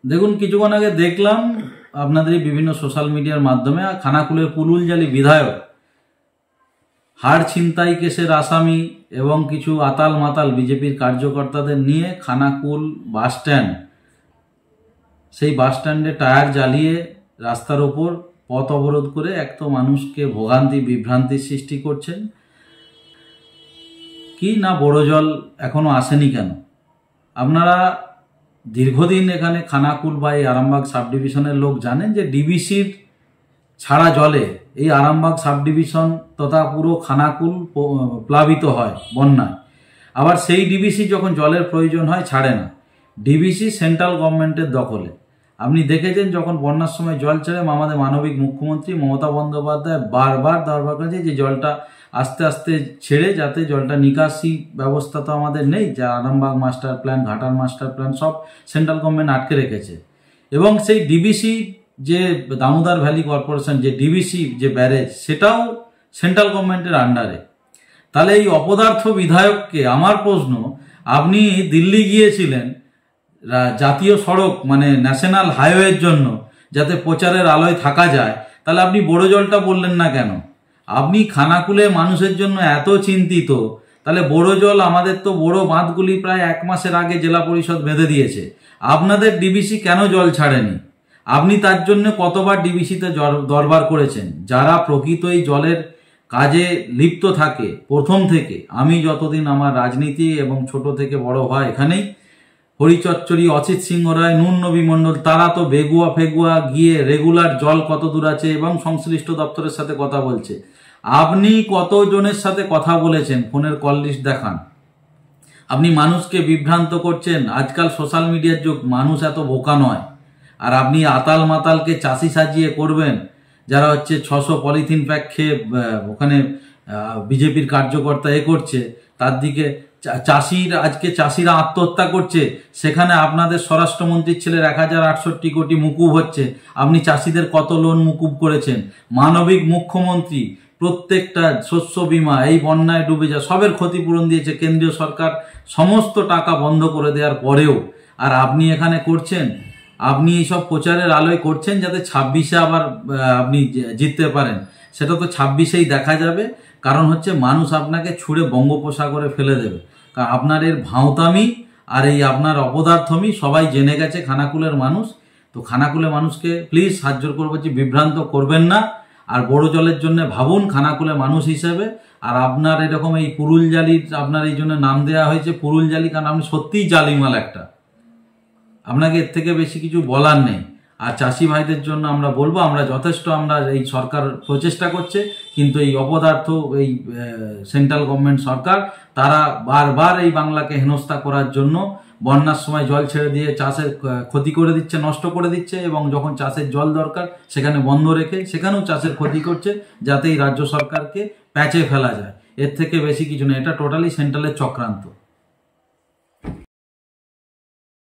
দেখুন, কিছুক্ষণ আগে দেখলাম আপনাদের বিভিন্ন সোশ্যাল মিডিয়ার মাধ্যমে খানাকুলের পুরুলজালি বিধায়ক হাড় ছিনতাই কেসের আসামি এবং কিছু আতাল মাতাল বিজেপির কার্যকর্তাদের নিয়ে খানাকুল বাস স্ট্যান্ড, সেই বাস স্ট্যান্ডে টায়ার জ্বালিয়ে রাস্তার ওপর পথ অবরোধ করে এক তো মানুষকে ভোগান্তি বিভ্রান্তির সৃষ্টি করছেন। কি না, বড় জল এখনো আসেনি কেন? আপনারা দীর্ঘদিন এখানে খানাকুল বা এই আরামবাগ সাব ডিভিশনের লোক জানেন যে ডিবিসির ছাড়া জলে এই আরামবাগ সাব ডিভিশন তথা পুরো খানাকুল প্লাবিত হয় বন্যায়। আবার সেই ডিবিসি যখন জলের প্রয়োজন হয় ছাড়ে না, ডিবিসি সেন্ট্রাল গভর্নমেন্টের দখলে। আপনি দেখেছেন যখন বন্যার সময় জল ছেড়ে আমাদের মানবিক মুখ্যমন্ত্রী মমতা বন্দ্যোপাধ্যায় বারবার দরবার করেছে যে জলটা আস্তে আস্তে ছেড়ে, যাতে জলটা নিকাশি ব্যবস্থা তো আমাদের নেই, যা আরামবাগ মাস্টার প্ল্যান, ঘাটার মাস্টার প্ল্যান সব সেন্ট্রাল গভর্নমেন্ট আটকে রেখেছে। এবং সেই ডিবিসি যে দামোদর ভ্যালি কর্পোরেশন যে ডিবিসি যে ব্যারেজ, সেটাও সেন্ট্রাল গভর্নমেন্টের আন্ডারে। তাহলে এই অপদার্থ বিধায়ককে আমার প্রশ্ন, আপনি দিল্লি গিয়েছিলেন জাতীয় সড়ক মানে ন্যাশনাল হাইওয়ের জন্য যাতে প্রচারের আলোয় থাকা যায়, তাহলে আপনি বড় জলটা বললেন না কেন? আপনি খানাকুলে মানুষের জন্য এত চিন্তিত, তাহলে বড় জল, আমাদের তো বড় বাঁধগুলি প্রায় 1 মাসের আগে জেলা পরিষদ বেঁধে দিয়েছে, আপনাদের ডিবিসি কেন জল ছাড়েনি? আপনি তার জন্য কতবার ডিবিসিতে দরবার করেছেন? যারা প্রকৃত এই জলের কাজে লিপ্ত থাকে প্রথম থেকে, আমি যতদিন আমার রাজনীতি এবং ছোট থেকে বড় হয় এখানেই, হরিচচ্চরি, অচিত সিংহ রায়, নুন নবী মণ্ডল, তারা তো বেগুয়া ফেগুয়া গিয়ে রেগুলার জল কত দূর আছে এবং সংশ্লিষ্ট দপ্তরের সাথে কথা বলছে। আপনি কতজনের সাথে কথা বলেছেন? ফোনের কল লিস্ট দেখান। আপনি মানুষকে বিভ্রান্ত করছেন। আজকাল সোশ্যাল মিডিয়ার যুগ, মানুষ এত বোকা নয়। আর আপনি আতাল মাতালকে চাষি সাজিয়ে করবেন, যারা হচ্ছে 600 পলিথিন প্যাক খেয়ে ওখানে বিজেপির কার্যকর্তা করছে, তার দিকে আজকে চাষিরা আত্মহত্যা করছে, সেখানে আপনাদের স্বরাষ্ট্রমন্ত্রীর ছেলের 1068 কোটি মুকুব হচ্ছে। আপনি চাষিদের কত লোন মুকুব করেছেন? মানবিক মুখ্যমন্ত্রী প্রত্যেকটা শস্য বীমা, এই বন্যায় ডুবে যা সবের ক্ষতিপূরণ দিয়েছে কেন্দ্রীয় সরকার, সমস্ত টাকা বন্ধ করে দেওয়ার পরেও। আর আপনি এখানে করছেন, আপনি এইসব প্রচারের আলোয় করছেন যাতে 26-এ আবার আপনি জিততে পারেন। সেটা তো 26-এই দেখা যাবে, কারণ হচ্ছে মানুষ আপনাকে ছুঁড়ে বঙ্গোপসাগরে ফেলে দেবে। কারণ আপনার এর ভাঁওতামি আর এই আপনার অপদার্থমি সবাই জেনে গেছে খানাকুলের মানুষ। তো খানাকুলের মানুষকে প্লিজ হাত জোর করে বলছি, বিভ্রান্ত করবেন না। আর বড় জলের জন্য ভাবুন খানাকুলের মানুষ হিসেবে। আর আপনার এরকম এই পুরুলজালির আপনার এই জন্য নাম দেওয়া হয়েছে পুরুলজালি, কারণ আপনি সত্যিই জালিমাল একটা। আপনাকে এর থেকে বেশি কিছু বলার নেই। আর চাষি ভাইদের জন্য আমরা বলবো, আমরা যথেষ্ট, আমরা এই সরকার প্রচেষ্টা করছে, কিন্তু এই অপদার্থ এই সেন্ট্রাল গভর্নমেন্ট সরকার, তারা বারবার এই বাংলাকে হেনস্থা করার জন্য বন্যার সময় জল ছেড়ে দিয়ে চাষের ক্ষতি করে দিচ্ছে, নষ্ট করে দিচ্ছে, এবং যখন চাষের জল দরকার সেখানে বন্ধ রেখে সেখানেও চাষের ক্ষতি করছে, যাতে এই রাজ্য সরকারকে প্যাচে ফেলা যায়। এর থেকে বেশি কিছু না, এটা টোটালি সেন্ট্রালের চক্রান্ত।